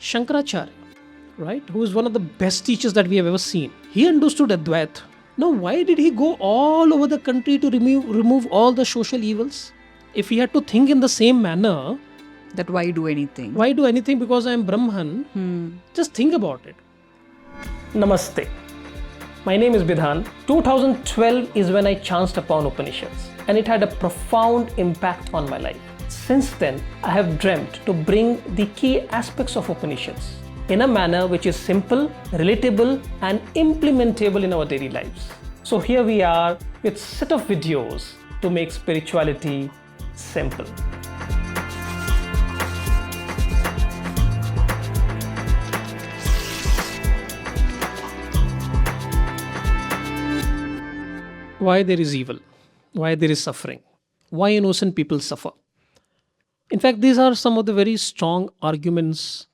Shankaracharya, right, who is one of the best teachers that we have ever seen, he understood Advaita. Now, why did he go all over the country to remove all the social evils? If he had to think in the same manner, That why do anything? why do anything because I am Brahman? Just think about it. Namaste. My name is Bidhan. 2012 is when I chanced upon Upanishads, and it had a profound impact on my life. Since then, I have dreamt to bring the key aspects of Upanishads in a manner which is simple, relatable, and implementable in our daily lives. So here we are with a set of videos to make spirituality simple. Why there is evil, why there is suffering, why innocent people suffer. In fact, these are some of the very strong arguments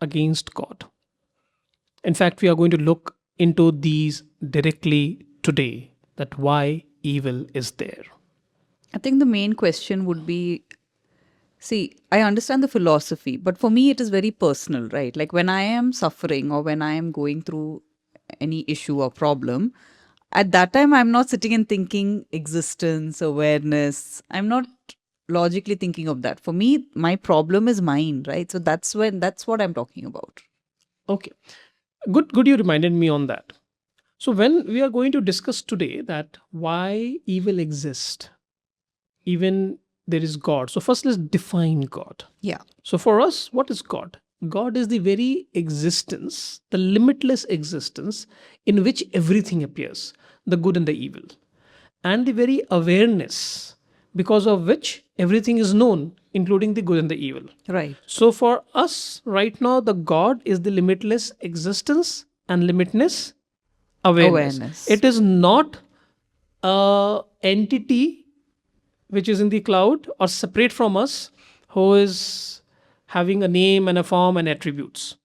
against God. In fact, we are going to look into these directly today, that why evil is there. I think the main question would be, see, I understand the philosophy, but for me it is very personal, right? Like when I am suffering or when I am going through any issue or problem, at that time I'm not sitting and thinking existence, awareness. I'm not logically thinking of that. For me, my problem is mine, right? So that's what I'm talking about. Okay, good you reminded me on that. So when we are going to discuss today that why evil exists, even there is God. So first let's define God. Yeah. So for us, what is God? God is the very existence, the limitless existence in which everything appears, the good and the evil, and the very awareness because of which everything is known, including the good and the evil. Right. So for us right now, the God is the limitless existence and limitless awareness. It is not a entity which is in the cloud or separate from us, who is having a name and a form and attributes.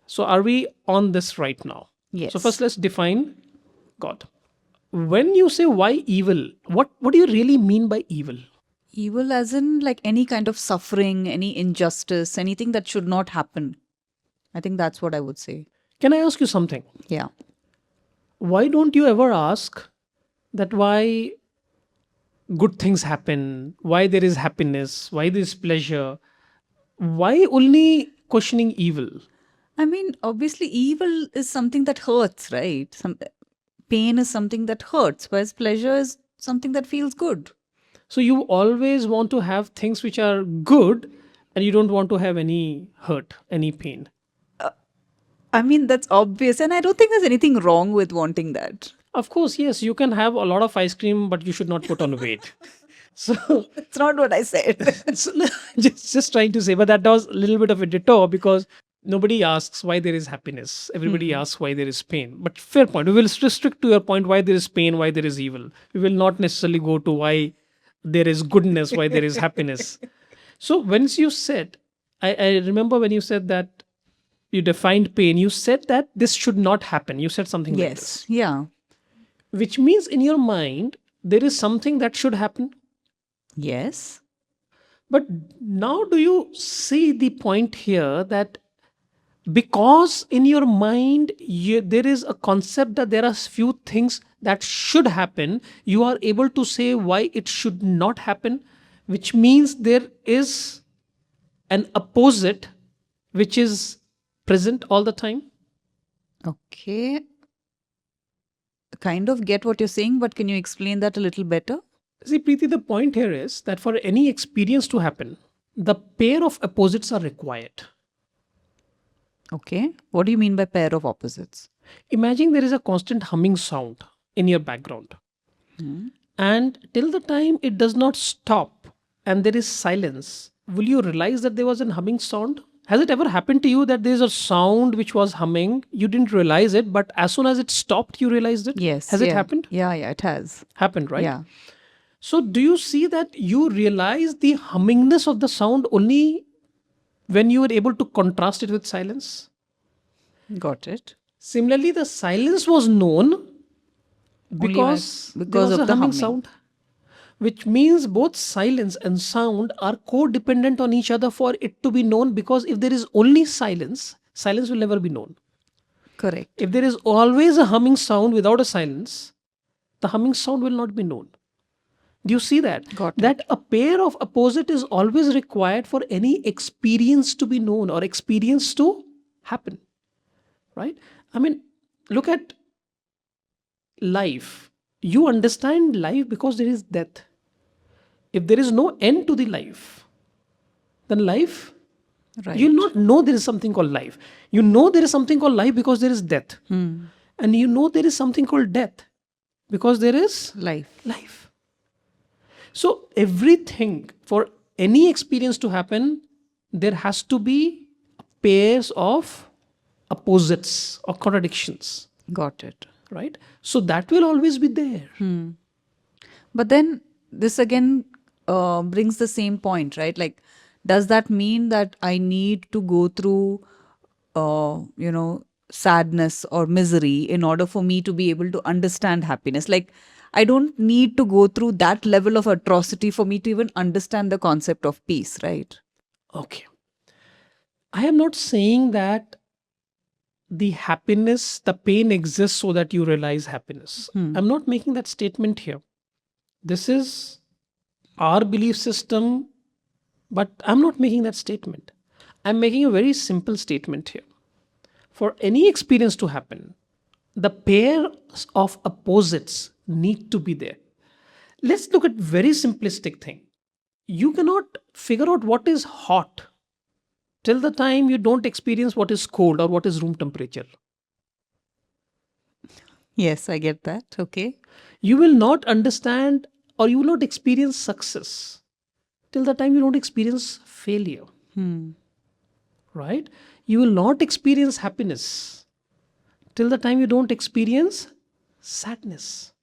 So are we on this right now? Yes. So first let's define God. When you say why evil, what do you really mean by evil? Evil as in like any kind of suffering, any injustice, anything that should not happen. I think that's what I would say. Can I ask you something? Yeah. Why don't you ever ask that why good things happen, why there is happiness, why there is pleasure? Why only questioning evil? I mean, obviously, evil is something that hurts, right? Pain is something that hurts, whereas pleasure is something that feels good. So you always want to have things which are good, and you don't want to have any hurt, any pain. I mean, that's obvious. And I don't think there's anything wrong with wanting that. Of course, yes, you can have a lot of ice cream, but you should not put on weight. So That's not what I said. so, just trying to say, but that was a little bit of a detour because nobody asks why there is happiness. Everybody asks why there is pain. But fair point. We will restrict to your point why there is pain, why there is evil. We will not necessarily go to why there is goodness, why there is happiness. So once you said, I remember when you said that you defined pain, you said that this should not happen. You said something like this. Yes. Yeah. Which means in your mind, there is something that should happen. Yes. But now do you see the point here that because in your mind there is a concept that there are few things that should happen, you are able to say why it should not happen, which means there is an opposite which is present all the time. Okay. Kind of get what you're saying, but can you explain that a little better? See, Preeti, the point here is that for any experience to happen, the pair of opposites are required. Okay. What do you mean by pair of opposites? Imagine there is a constant humming sound in your background. And till the time it does not stop and there is silence, will you realize that there was a humming sound? Has it ever happened to you that there is a sound which was humming, you didn't realize it, but as soon as it stopped, you realized it? Yes. Has it happened? Yeah, it has. Happened, right? Yeah. So do you see that you realize the hummingness of the sound only when you were able to contrast it with silence? Got it. Similarly, the silence was known because there was of a the humming humming. sound. which means both silence and sound are codependent on each other for it to be known, because if there is only silence, silence will never be known. Correct. If there is always a humming sound without a silence, the humming sound will not be known. Do you see that? Got it. That a pair of opposite is always required for any experience to be known or experience to happen. Right? I mean, look at life. You understand life because there is death. If there is no end to the life, then life, Right. you'll not know there is something called life. You know there is something called life because there is death. And you know there is something called death because there is Life. So everything, for any experience to happen, there has to be pairs of opposites or contradictions, Got it. right? So that will always be there. But then this again brings the same point, right? Like, does that mean that I need to go through, sadness or misery in order for me to be able to understand happiness? Like, I don't need to go through that level of atrocity for me to even understand the concept of peace, right? Okay. I am not saying that the happiness, the pain exists so that you realize happiness. I'm not making that statement here. This is our belief system, but I'm not making that statement. I'm making a very simple statement here. For any experience to happen, the pairs of opposites need to be there. Let's look at very simplistic thing. You cannot figure out what is hot till the time you don't experience what is cold or what is room temperature. Yes, I get that. Okay. You will not understand or you will not experience success till the time you don't experience failure. Right? You will not experience happiness till the time you don't experience sadness.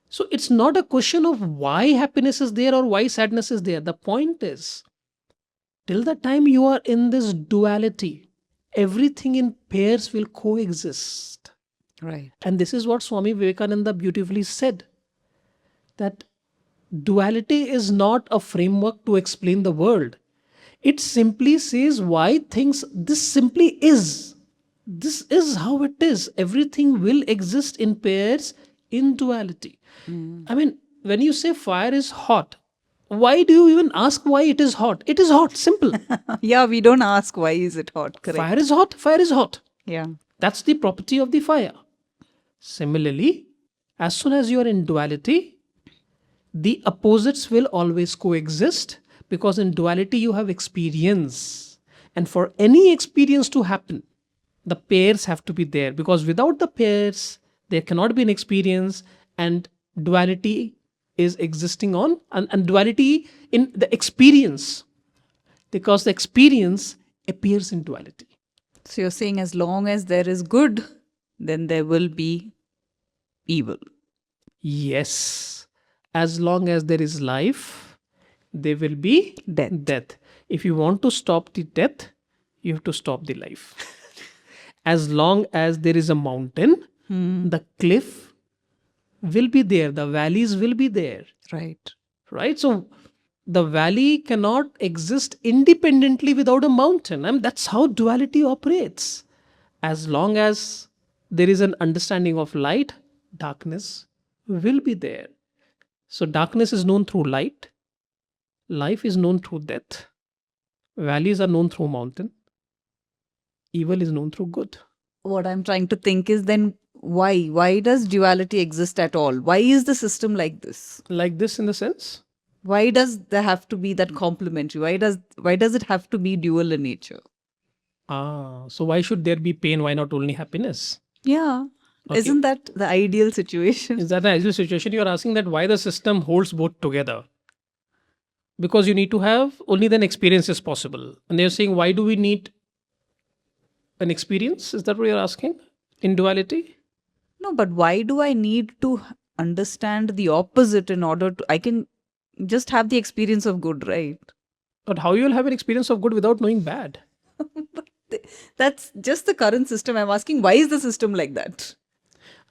So it's not a question of why happiness is there or why sadness is there. The point is, till the time you are in this duality, everything in pairs will coexist. Right. And this is what Swami Vivekananda beautifully said, that duality is not a framework to explain the world. It simply says why things, this simply is. This is how it is. Everything will exist in pairs in duality. I mean, when you say fire is hot, why do you even ask why it is hot? It is hot, simple. Yeah, we don't ask why is it hot. Correct. Fire is hot, fire is hot. Yeah. That's the property of the fire. Similarly, as soon as you are in duality, the opposites will always coexist, because in duality you have experience. And for any experience to happen, the pairs have to be there, because without the pairs, there cannot be an experience, and duality is existing on, and duality in the experience, because the experience appears in duality. So you're saying as long as there is good, then there will be evil. Yes, as long as there is life, there will be Death. If you want to stop the death, you have to stop the life. As long as there is a mountain, the cliff will be there, the valleys will be there. Right. Right? So the valley cannot exist independently without a mountain. I mean, that's how duality operates. As long as there is an understanding of light, darkness will be there. So darkness is known through light, life is known through death, valleys are known through mountain, evil is known through good. What I'm trying to think is then why? Why does duality exist at all? Why is the system like this? Like this in the sense? Why does there have to be that complementary? Why does it have to be dual in nature? So why should there be pain? Why not only happiness? Yeah. Okay. Isn't that the ideal situation? Is that an ideal situation? You are asking that why the system holds both together. Because you need to have only then experience is possible. And they're saying, why do we need an experience? Is that what you're asking? In duality? No, but why do I need to understand the opposite in order to... I can just have the experience of good, right? But how you will have an experience of good without knowing bad? That's just the current system. I'm asking, why is the system like that?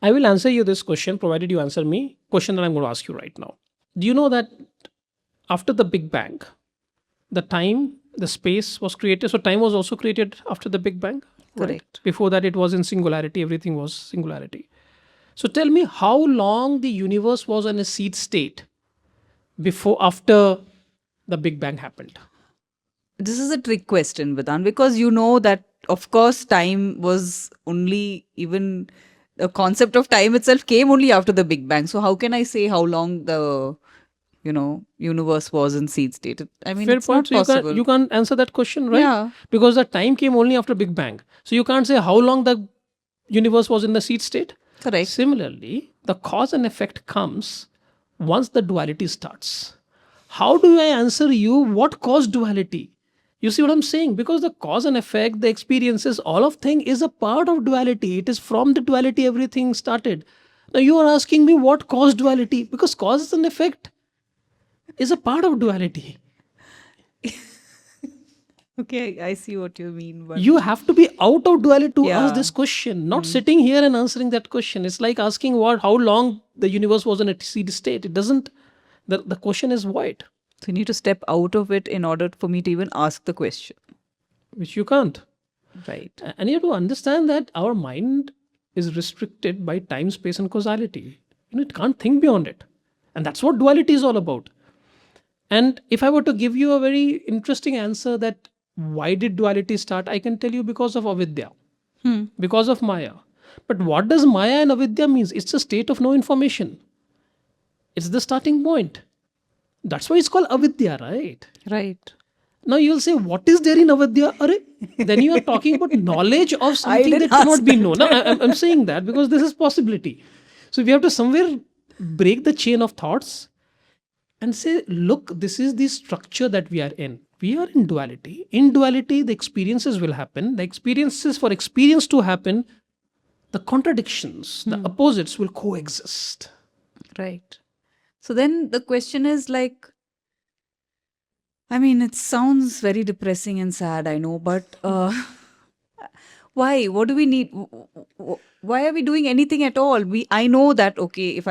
I will answer you this question, provided you answer me question that I'm going to ask you right now. Do you know that after the Big Bang, the time, the space was created? So time was also created after the Big Bang, right? Correct. Before that, it was in singularity. Everything was singularity. So tell me, how long the universe was in a seed state after the Big Bang happened? This is a trick question, Vedant, because you know that, of course, time was only, even the concept of time itself came only after the Big Bang. So how can I say how long the, universe was in seed state? I mean, Fair it's point. not So possible. you can't answer that question, right? Yeah. Because the time came only after Big Bang. So you can't say how long the universe was in the seed state. Correct. Similarly, the cause and effect comes once the duality starts. How do I answer you what caused duality? You see what I'm saying? Because the cause and effect, the experiences, all of thing is a part of duality. It is from the duality everything started. Now you are asking me what caused duality? Because cause and effect is a part of duality. Okay, I see what you mean. But You have to be out of duality to ask Yeah. this question, not sitting here and answering that question. It's like asking how long the universe was in a seed state. It doesn't, the question is void, so you need to step out of it in order for me to even ask the question. which you can't. Right. And you have to understand that our mind is restricted by time, space, and causality. It can't think beyond it. And that's what duality is all about. And if I were to give you a very interesting answer that why did duality start, I can tell you because of avidya, because of maya. But what does maya and avidya means? It's a state of no information. It's the starting point. That's why it's called avidya, right? Right. Now you'll say, what is there in avidya? Arre? Then you are talking about knowledge of something didn't that cannot ask be that. known. Now, I'm saying that because this is possibility. So we have to somewhere break the chain of thoughts and say, look, this is the structure that we are in. We are in duality. In duality, the experiences will happen. The experiences, for experience to happen, the contradictions, the opposites will coexist. Right. So then the question is like, I mean, it sounds very depressing and sad, I know, but why? What do we need? Why are we doing anything at all? I know that, okay,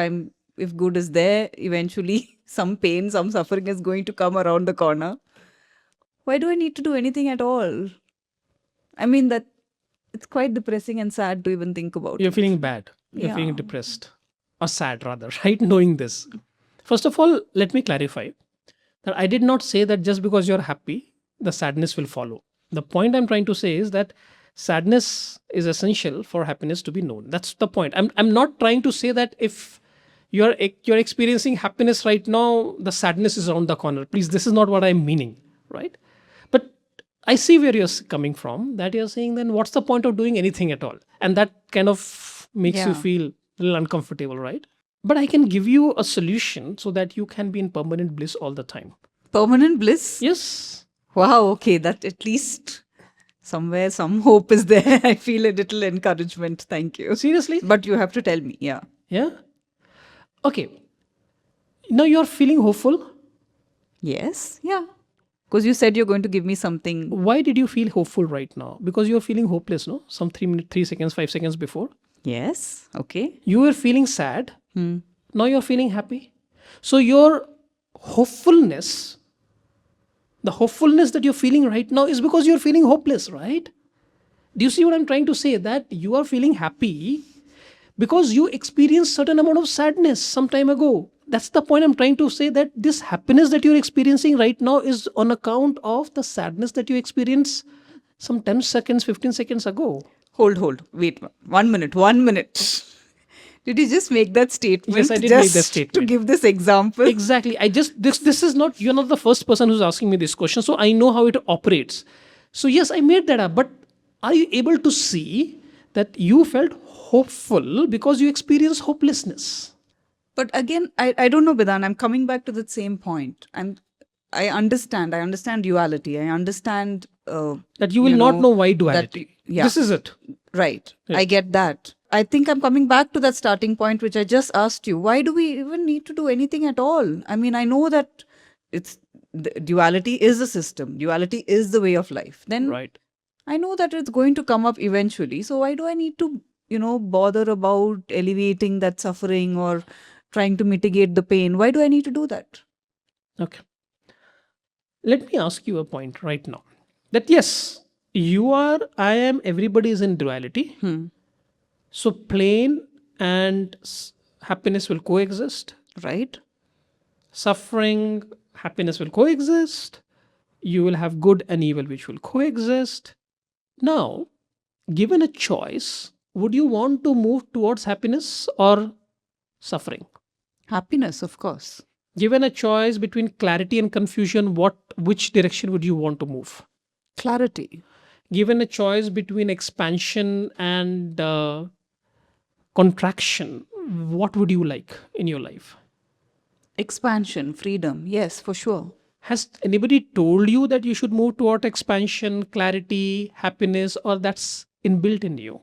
if good is there, eventually some pain, some suffering is going to come around the corner. Why do I need to do anything at all? I mean, that it's quite depressing and sad to even think about. You're feeling bad. You're Yeah. feeling depressed. Or sad, rather, right? Knowing this. First of all, let me clarify that I did not say that just because you're happy, the sadness will follow. The point I'm trying to say is that sadness is essential for happiness to be known. That's the point. I'm not trying to say that if you're experiencing happiness right now, the sadness is around the corner. Please, this is not what I'm meaning, right? But I see where you're coming from, that you're saying, then what's the point of doing anything at all? And that kind of makes you Yeah. feel a little uncomfortable, right? But I can give you a solution so that you can be in permanent bliss all the time. Permanent bliss? Yes. Wow, okay, that at least somewhere some hope is there. I feel a little encouragement. Thank you. Seriously? But you have to tell me, yeah. Yeah. Okay. Now you're feeling hopeful. Yes, yeah. Because you said you're going to give me something. Why did you feel hopeful right now? Because you're feeling hopeless, no? Some 3 minutes, 3 seconds, 5 seconds before. Yes, okay. You were feeling sad. Now you're feeling happy. So your hopefulness, the hopefulness that you're feeling right now is because you're feeling hopeless, right? Do you see what I'm trying to say? That you are feeling happy because you experienced certain amount of sadness some time ago. That's the point I'm trying to say, that this happiness that you're experiencing right now is on account of the sadness that you experienced some 10 seconds, 15 seconds ago. Hold. Wait, 1 minute, 1 minute. Did you just make that statement? Yes, I did just make that statement. to give this example? Exactly. This is not, you're not the first person who's asking me this question, so I know how it operates. So yes, I made that up, but are you able to see that you felt hopeful because you experienced hopelessness? But again, I don't know, Bidan. I'm coming back to the same point. I understand duality. I understand That you will not know why duality. yeah. This is it. Right. Yeah. I get that. I think I'm coming back to that starting point, which I just asked you. Why do we even need to do anything at all? I mean, I know that duality is a system. Duality is the way of life. Then Right. I know that it's going to come up eventually. So why do I need to, bother about alleviating that suffering or trying to mitigate the pain. Why do I need to do that? Okay. Let me ask you a point right now. That yes, you are, I am, everybody is in duality. So pain and happiness will coexist. Right? Suffering, happiness will coexist. You will have good and evil which will coexist. Now, given a choice, would you want to move towards happiness or suffering? Happiness, of course. Given a choice between clarity and confusion, which direction would you want to move? Clarity. Given a choice between expansion and contraction, what would you like in your life? Expansion, freedom. Yes, for sure. Has anybody told you that you should move toward expansion, clarity, happiness, or that's inbuilt in you?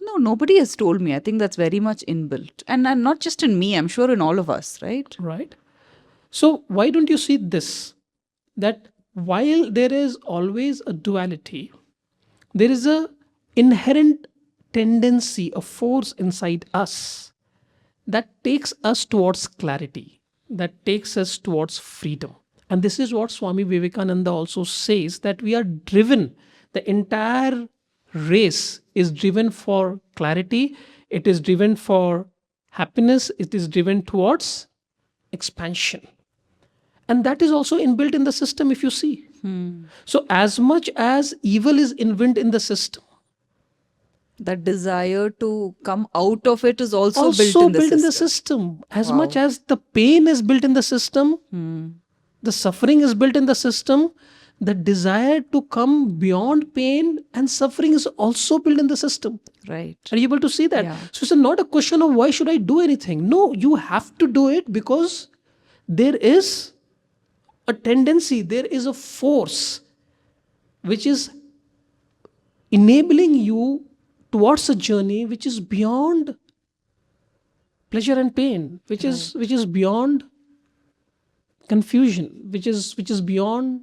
No, nobody has told me. I think that's very much inbuilt. And not just in me, I'm sure in all of us, right? Right? So, why don't you see this? That while there is always a duality, there is a inherent tendency, a force inside us that takes us towards clarity, that takes us towards freedom. And this is what Swami Vivekananda also says, that we are driven, the entire race is driven for clarity, it is driven for happiness, it is driven towards expansion. And that is also inbuilt in the system, if you see. So, as much as evil is inbuilt in the system, That desire to come out of it is also also built in the system. system. As much as the pain is built in the system, the suffering is built in the system, the desire to come beyond pain and suffering is also built in the system. Right. Are you able to see that? Yeah. So it's not a question of why should I do anything. No, you have to do it because there is a tendency, there is a force which is enabling you towards a journey which is beyond pleasure and pain, which is beyond confusion, which is beyond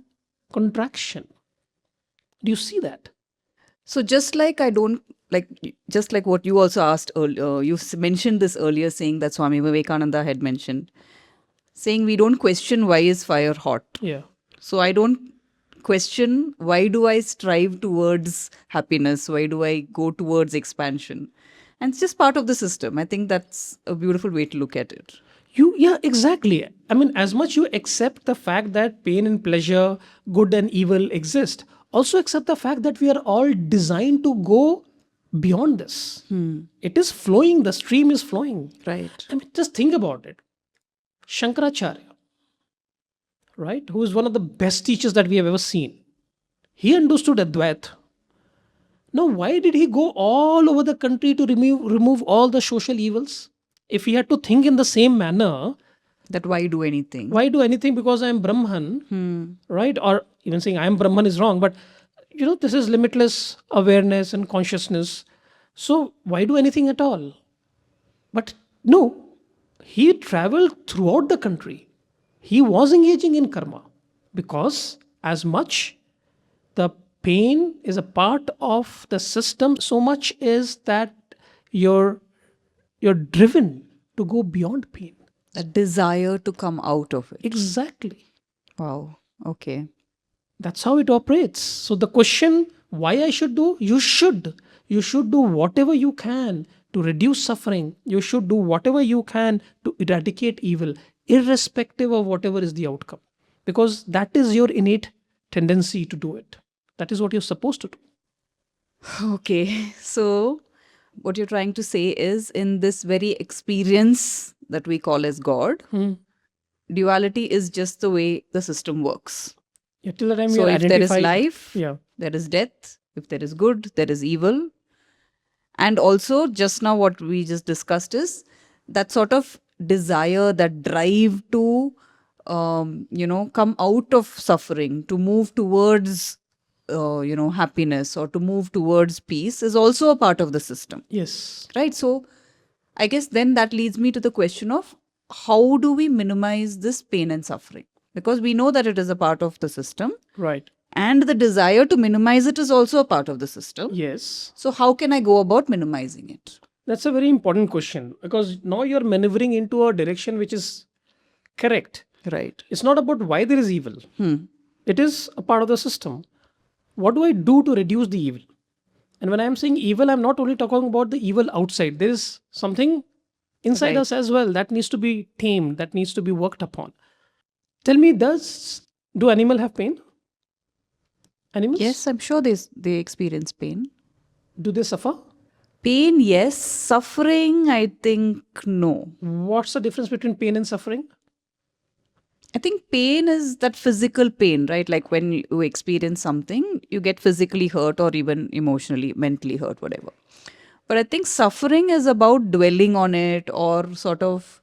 contraction. Do you see that? So just like just like what you also asked earlier, you mentioned this earlier, saying that Swami Vivekananda had mentioned, saying we don't question why is fire hot. Yeah. So I don't question why do I strive towards happiness? Why do I go towards expansion? And it's just part of the system. I think that's a beautiful way to look at it. Yeah, exactly. I mean, as much you accept the fact that pain and pleasure, good and evil exist, also accept the fact that we are all designed to go beyond this. It is flowing, the stream is flowing. Right. I mean, just think about it. Shankaracharya, right, who is one of the best teachers that we have ever seen, he understood Advaita. Now, why did he go all over the country to remove all the social evils? If he had to think in the same manner, That why do anything? why do anything because I am Brahman, right? Or even saying I am Brahman is wrong, but this is limitless awareness and consciousness. So why do anything at all? But no, he traveled throughout the country. He was engaging in karma because as much the pain is a part of the system, so much is that you're driven to go beyond pain. A desire to come out of it. Exactly. Wow. Okay. That's how it operates. So the question why I should do, you should do whatever you can to reduce suffering. You should do whatever you can to eradicate evil, irrespective of whatever is the outcome, because that is your innate tendency to do it. That is what you're supposed to do. Okay. So what you're trying to say is, in this very experience that we call as God, duality is just the way the system works. Yeah, till the time So you're if there is identified- life, yeah, there is death. If there is good, there is evil. And also, just now what we just discussed is that sort of desire, that drive to, come out of suffering, to move towards, happiness, or to move towards peace is also a part of the system. yes, Right. So I guess then that leads me to the question of how do we minimize this pain and suffering? Because we know that it is a part of the system, right, and the desire to minimize it is also a part of the system. yes. So how can I go about minimizing it? That's a very important question, because now you're maneuvering into a direction which is correct. Right. It's not about why there is evil. It is a part of the system. What do I do to reduce the evil? And when I'm saying evil, I'm not only talking about the evil outside. There is something inside Right. us as well that needs to be tamed, that needs to be worked upon. Tell me, do animal have pain? Animals? Yes, I'm sure they experience pain. Do they suffer? Pain, yes. Suffering, I think no. What's the difference between pain and suffering? I think pain is that physical pain, right? Like when you experience something, you get physically hurt or even emotionally, mentally hurt, whatever. But I think suffering is about dwelling on it or sort of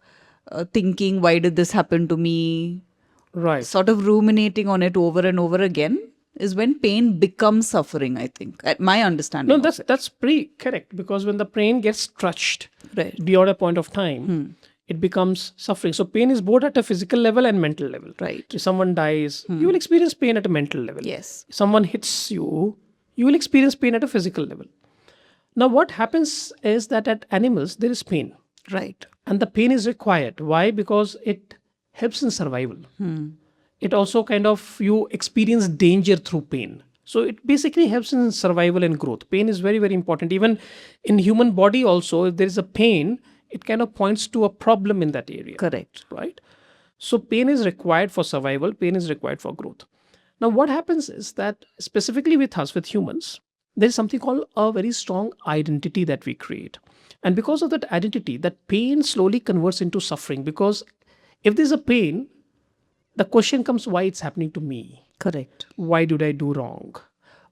thinking, why did this happen to me? Right. Sort of ruminating on it over and over again is when pain becomes suffering, I think. My understanding. No, of it. that's pretty correct, because when the pain gets stretched Right. beyond a point of time, it becomes suffering. So pain is both at a physical level and mental level. Right. If someone dies, you will experience pain at a mental level. Yes. If someone hits you, you will experience pain at a physical level. Now, what happens is that at animals, there is pain. Right. And the pain is required. Why? Because it helps in survival. It also kind of, you experience danger through pain. So it basically helps in survival and growth. Pain is very, very important. Even in human body also, if there is a pain, it kind of points to a problem in that area. Correct. Right? So pain is required for survival, pain is required for growth. Now, what happens is that specifically with us, with humans, there is something called a very strong identity that we create. And because of that identity, that pain slowly converts into suffering. Because if there's a pain, the question comes, why it's happening to me? Correct. Why did I do wrong?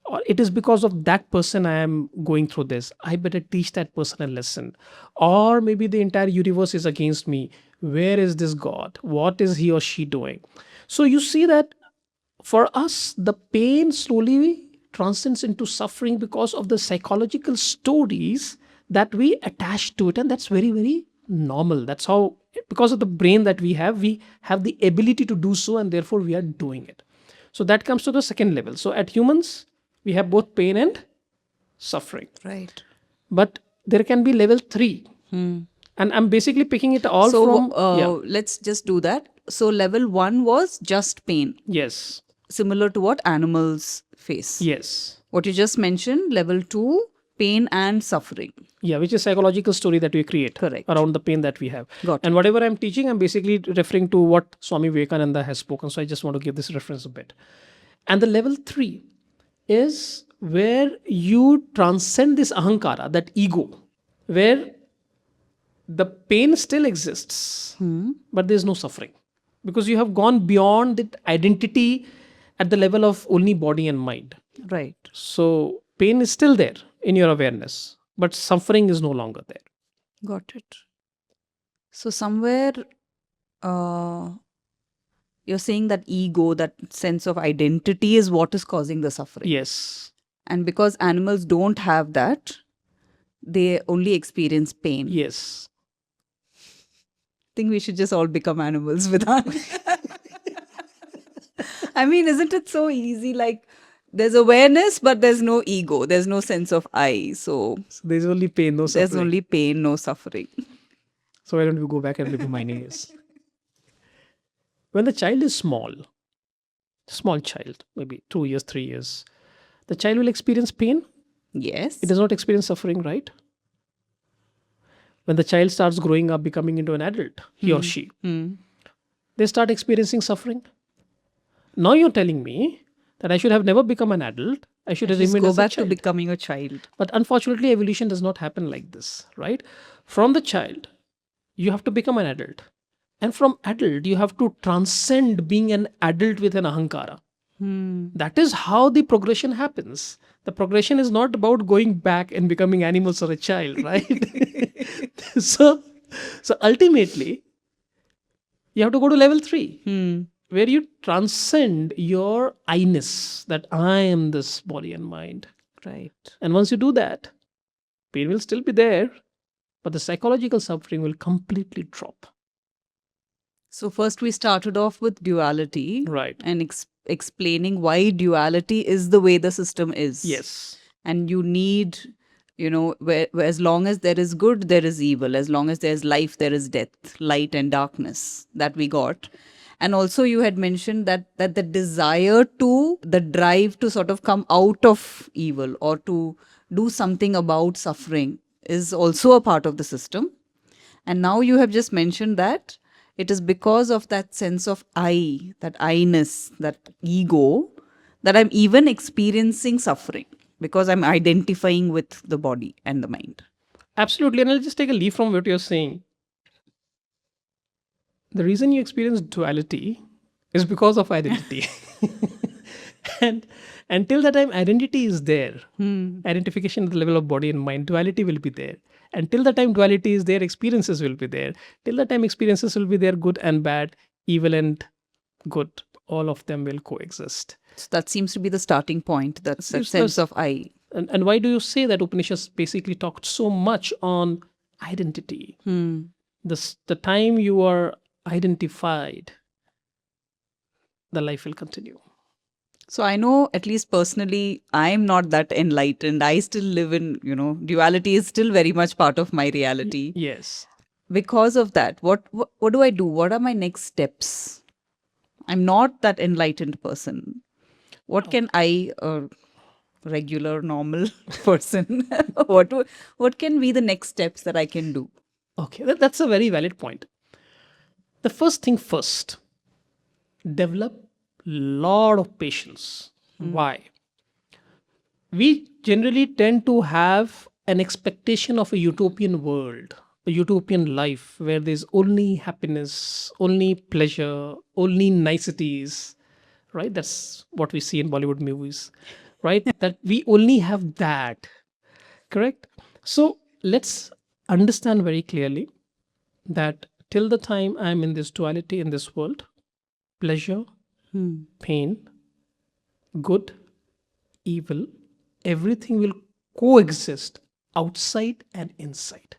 Or it is because of that person I am going through this. I better teach that person a lesson. Or maybe the entire universe is against me. Where is this God? What is he or she doing? So you see that for us, the pain slowly transcends into suffering because of the psychological stories that we attach to it. And that's very, very normal. That's how, because of the brain that we have the ability to do so, and therefore we are doing it. So that comes to the second level. So at humans, we have both pain and suffering. Right. But there can be level 3. And I'm basically picking it all So from... let's just do that. So level 1 was just pain, Yes. similar to what animals face. Yes. What you just mentioned, level 2, pain and suffering. Yeah, which is psychological story that we create Correct. around the pain that we have. Got And whatever I'm teaching, I'm basically referring to what Swami Vivekananda has spoken. So I just want to give this reference a bit. And the level 3 is where you transcend this ahankara, that ego, where the pain still exists, but there's no suffering. Because you have gone beyond the identity at the level of only body and mind. Right. So pain is still there in your awareness, but suffering is no longer there. Got it. So somewhere you're saying that ego, that sense of identity is what is causing the suffering. Yes. And because animals don't have that, they only experience pain. Yes. I think we should just all become animals with that. I mean, isn't it so easy? Like, there's awareness, but there's no ego. There's no sense of I. So There's only pain, no suffering. there's only pain, no suffering. So why don't we go back and live in my ears? When the child is small child, maybe 2 years, 3 years, the child will experience pain. Yes. It does not experience suffering, right? When the child starts growing up, becoming into an adult, he or she, they start experiencing suffering. Now you're telling me that I should have never become an adult. I should have Just remained go as a back to child. becoming a child. But unfortunately, evolution does not happen like this, right? From the child, you have to become an adult. And from adult, you have to transcend being an adult with an ahankara. That is how the progression happens. The progression is not about going back and becoming animals or a child, right? so ultimately, you have to go to level 3, where you transcend your I-ness, that I am this body and mind. Right. And once you do that, pain will still be there, but the psychological suffering will completely drop. So first we started off with duality. Right. And explaining why duality is the way the system is. Yes. And you need where as long as there is good, there is evil. As long as there's life, there is death, light and darkness that we got. And also you had mentioned that the desire the drive to sort of come out of evil or to do something about suffering is also a part of the system. And now you have just mentioned that it is because of that sense of that I-ness, that ego, that I'm even experiencing suffering because I'm identifying with the body and the mind. Absolutely. And I'll just take a leaf from what you're saying. The reason you experience duality is because of identity. And until the time identity is there, identification at the level of body and mind, duality will be there. Until the time duality is there, experiences will be there. Till the time experiences will be there, good and bad, evil and good, all of them will coexist. So that seems to be the starting point, that sense of I. And why do you say that Upanishads basically talked so much on identity? The time you are identified, the life will continue. So I know, at least personally, I'm not that enlightened. I still live in, duality is still very much part of my reality. Yes. Because of that, what do I do? What are my next steps? I'm not that enlightened person. What can I, a regular, normal person, what can be the next steps that I can do? Okay, that's a very valid point. The first thing first, develop lot of patience. Why? We generally tend to have an expectation of a utopian world, a utopian life where there's only happiness, only pleasure, only niceties, right? That's what we see in Bollywood movies, right? That we only have that, correct? So let's understand very clearly that till the time I'm in this duality in this world, pleasure, pain, good, evil, everything will coexist outside and inside.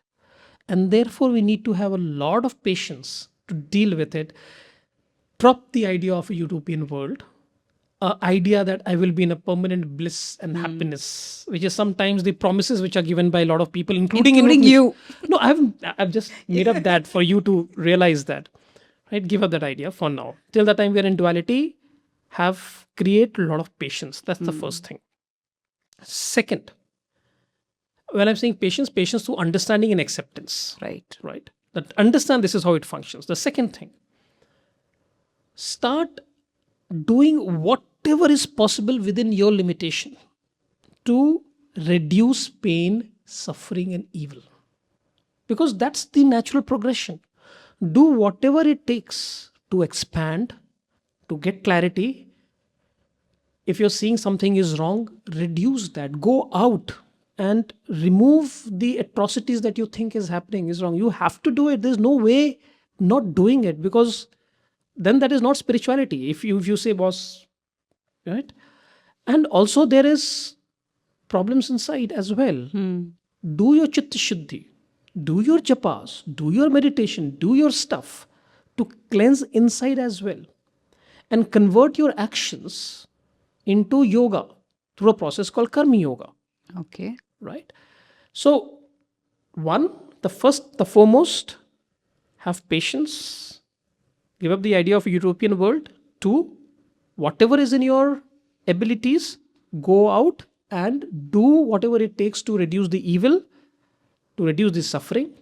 And therefore, we need to have a lot of patience to deal with it. Drop the idea of a utopian world, idea that I will be in a permanent bliss and happiness, which is sometimes the promises which are given by a lot of people, including you. No, I've just made up that for you to realize that. Right? Give up that idea for now. Till the time we are in duality, create a lot of patience. That's the first thing. Second, when I'm saying patience through understanding and acceptance. Right. Right? That understand this is how it functions. The second thing, start doing whatever is possible within your limitation to reduce pain, suffering, and evil. Because that's the natural progression. Do whatever it takes to expand, to get clarity. If you're seeing something is wrong, reduce that. Go out and remove the atrocities that you think is happening is wrong. You have to do it. There's no way not doing it, because then that is not spirituality. If you say, boss, right? And also there is problems inside as well. Do your chitta shuddhi, do your japas, do your meditation, do your stuff to cleanse inside as well, and convert your actions into yoga through a process called karma yoga. Okay. Right? So, the foremost, have patience, give up the idea of a utopian world. 2, whatever is in your abilities, go out and do whatever it takes to reduce the evil, to reduce the suffering,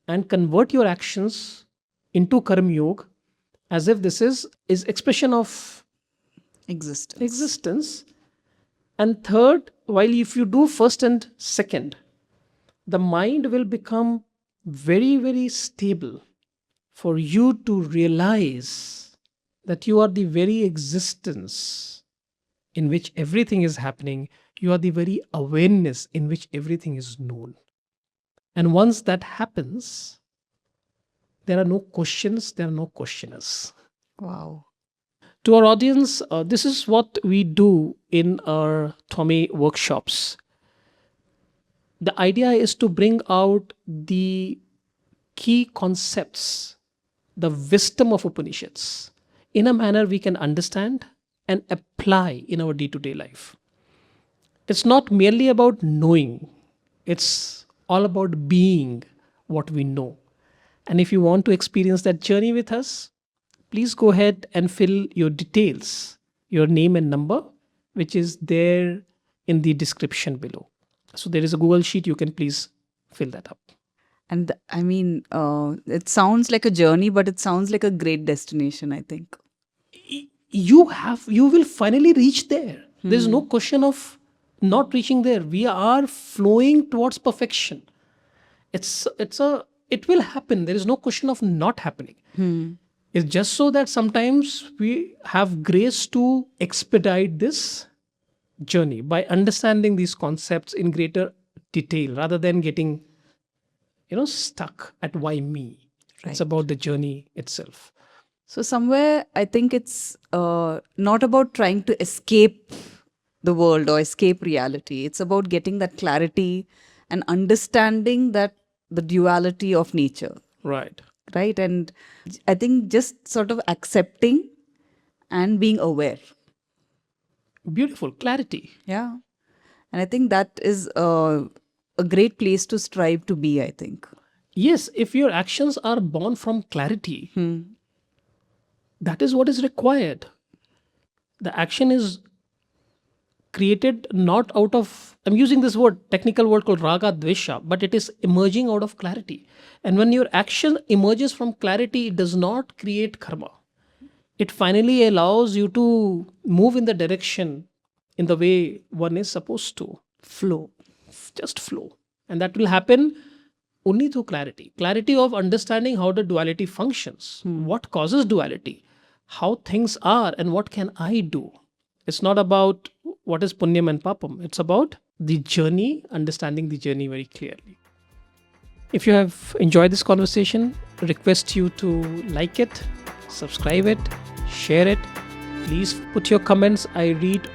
and convert your actions into karma yoga, as if this is expression of existence. And third, while if you do first and second, the mind will become very, very stable for you to realize that you are the very existence in which everything is happening. You are the very awareness in which everything is known. And once that happens, there are no questions, there are no questioners. Wow. To our audience, this is what we do in our Tvamé workshops. The idea is to bring out the key concepts, the wisdom of Upanishads, in a manner we can understand and apply in our day-to-day life. It's not merely about knowing. It's all about being what we know. And if you want to experience that journey with us, please go ahead and fill your details, your name and number, which is there in the description below. So there is a Google Sheet, you can please fill that up. And I mean, it sounds like a journey, but it sounds like a great destination, I think. You will finally reach there. There's no question of not reaching there. We are flowing towards perfection. It will happen. There is no question of not happening. It's just so that sometimes we have grace to expedite this journey by understanding these concepts in greater detail rather than getting stuck at why me. Right. It's about the journey itself. So somewhere I think it's not about trying to escape the world or escape reality. It's about getting that clarity and understanding that the duality of nature. Right. Right. And I think just sort of accepting and being aware. Beautiful. Clarity. Yeah. And I think that is a great place to strive to be, I think. Yes, if your actions are born from clarity, that is what is required. The action is created not out of, I'm using this technical word called raga dvesha, but it is emerging out of clarity. And when your action emerges from clarity, it does not create karma. It finally allows you to move in the direction in the way one is supposed to. Flow. Just flow. And that will happen only through clarity. Clarity of understanding how the duality functions, what causes duality, how things are, and what can I do. It's not about what is punyam and papam. It's about the journey, understanding the journey very clearly. If you have enjoyed this conversation, I request you to like it, subscribe it, share it. Please put your comments. I read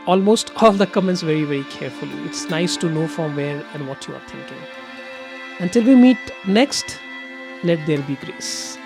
almost all the comments very, very carefully. It's nice to know from where and what you are thinking. Until we meet next, let there be grace.